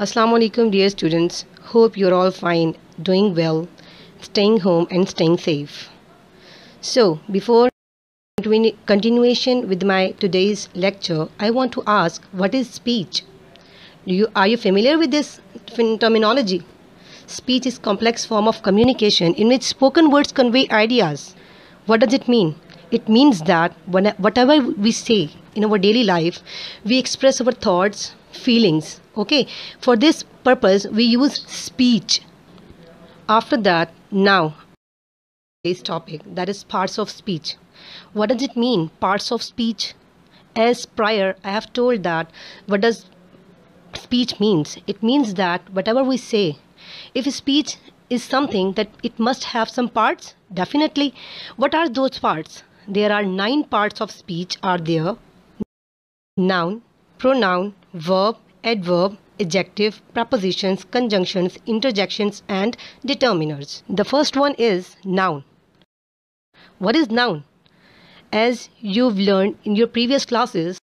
Assalamu alaikum, dear students. Hope you're all fine, doing well, staying home and staying safe. So, before continuation with my today's lecture, I want to ask, what is speech? Are you familiar with this terminology? Speech is complex form of communication in which spoken words convey ideas. What does it mean? It means that whatever we say in our daily life, we express our thoughts, feelings. Okay, for this purpose, we use speech. After that, now, today's topic, that is parts of speech. What does it mean, parts of speech? As prior, I have told that what does speech means. It means that whatever we say, if speech is something that it must have some parts, definitely. What are those parts? There are 9 parts of speech are there: noun, pronoun, verb, adverb, adjective, prepositions, conjunctions, interjections, and determiners. The first one is noun. What is noun? As you've learned in your previous classes,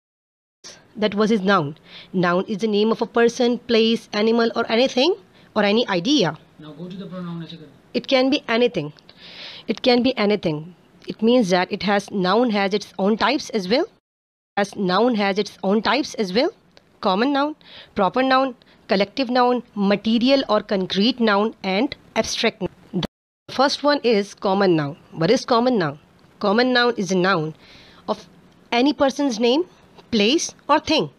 that what is noun? Noun is the name of a person, place, animal, or anything, or any idea. Now go to the pronoun. It can be anything. It can be anything. It means that noun has its own types as well. Noun has its own types as well. Common noun, proper noun, collective noun, material or concrete noun, and abstract noun. The first one is common noun. What is common noun? Common noun is a noun of any person's name, place, or thing.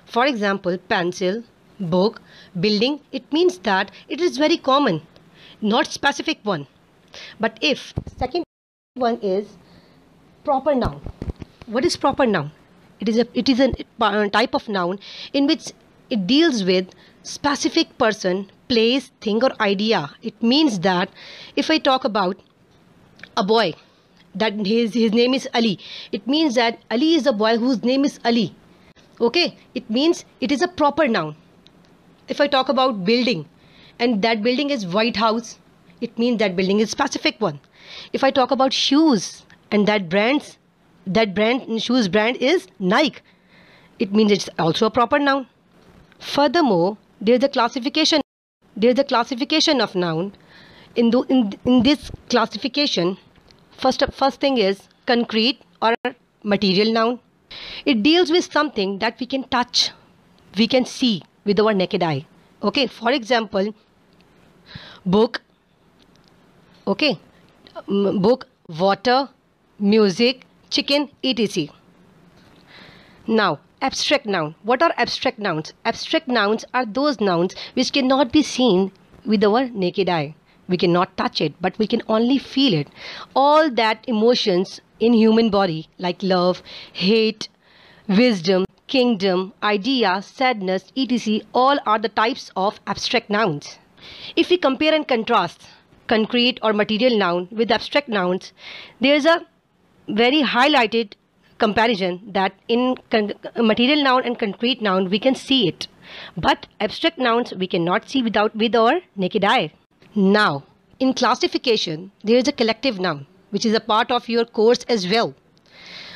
For example, pencil, book, building. It means that it is very common, not specific one. But if second one is proper noun. What is proper noun? It is a type of noun in which it deals with specific person, place, thing, or idea. It means that if I talk about a boy, that his name is Ali, it means that Ali is a boy whose name is Ali. Okay, it means it is a proper noun. If I talk about building, and that building is White House, it means that building is specific one. If I talk about shoes, and shoes brand is Nike, it means it's also a proper noun. Furthermore, there's the classification of noun. In this classification, first thing is concrete or material noun. It deals with something that we can touch, we can see with our naked eye. Okay, for example, book. Okay, book, water, music, chicken, etc. Now, abstract noun. What are abstract nouns? Abstract nouns are those nouns which cannot be seen with our naked eye. We cannot touch it, but we can only feel it. All that emotions in human body like love, hate, wisdom, kingdom, idea, sadness, etc. all are the types of abstract nouns. If we compare and contrast concrete or material noun with abstract nouns, there is a very highlighted comparison that in material noun and concrete noun we can see it, but abstract nouns we cannot see with our naked eye. Now, in classification, there is a collective noun which is a part of your course as well.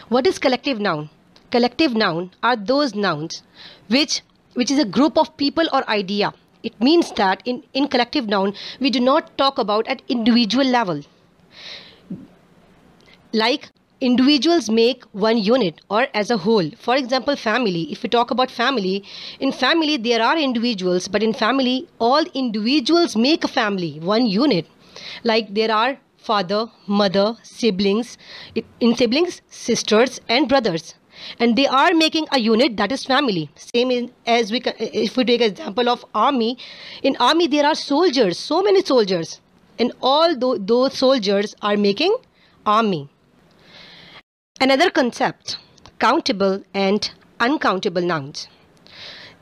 What is collective noun? Collective noun are those nouns which is a group of people or idea. It means that in collective noun, we do not talk about at individual level. Like individuals make one unit or as a whole. For example, family. If we talk about family, in family there are individuals, but in family, all individuals make a family, one unit. Like there are father, mother, siblings, in siblings, sisters and brothers. And they are making a unit, that is family. Same as if we take an example of army. In army there are soldiers, so many soldiers, and all those soldiers are making army. Another concept, countable and uncountable nouns.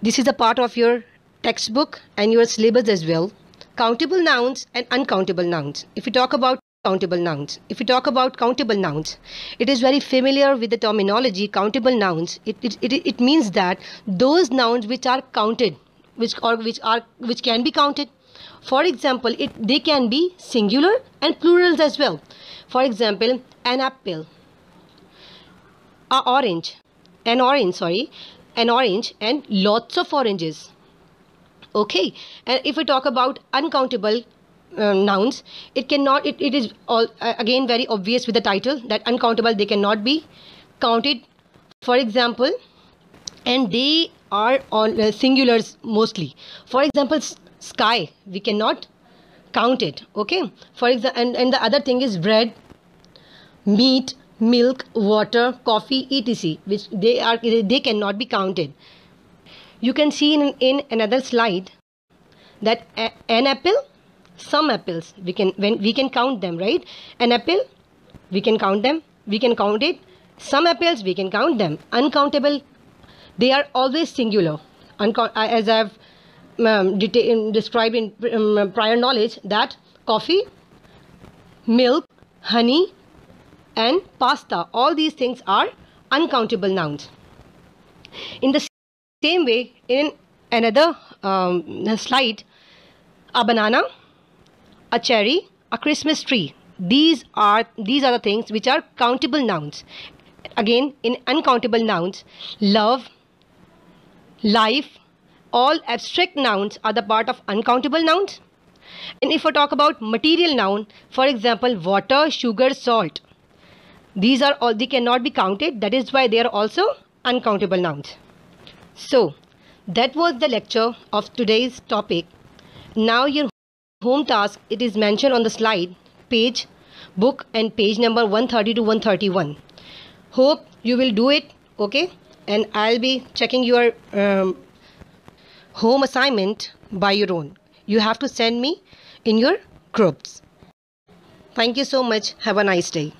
This is a part of your textbook and your syllabus as well. Countable nouns and uncountable nouns. If we talk about countable nouns, it is very familiar with the terminology countable nouns. It means that those nouns which are counted, which can be counted. For example, they can be singular and plurals as well. For example, an apple, an orange, and lots of oranges. Okay, and if we talk about uncountable nouns, it is all again very obvious with the title that uncountable, they cannot be counted. For example, and they are on singulars mostly. For example, sky, we cannot count it. Okay, for example, and the other thing is bread, meat, milk, water, coffee, etc., which they cannot be counted. You can see in another slide that an apple, some apples we can count them, right? An apple, we can count them, we can count it. Some apples, we can count them. Uncountable, they are always singular. As I've described in prior knowledge, that coffee, milk, honey, and pasta, all these things are uncountable nouns. In the same way, in another slide, a banana, a cherry, a Christmas tree, these are the things which are countable nouns. Again, in uncountable nouns, love, life, all abstract nouns are the part of uncountable nouns. And if we talk about material noun, for example, water, sugar, salt, these are all, they cannot be counted. That is why they are also uncountable nouns. So that was the lecture of today's topic. Now your home task, it is mentioned on the slide, page, book and page number 130 to 131. Hope you will do it, okay? And I'll be checking your home assignment by your own. You have to send me in your groups. Thank you so much. Have a nice day.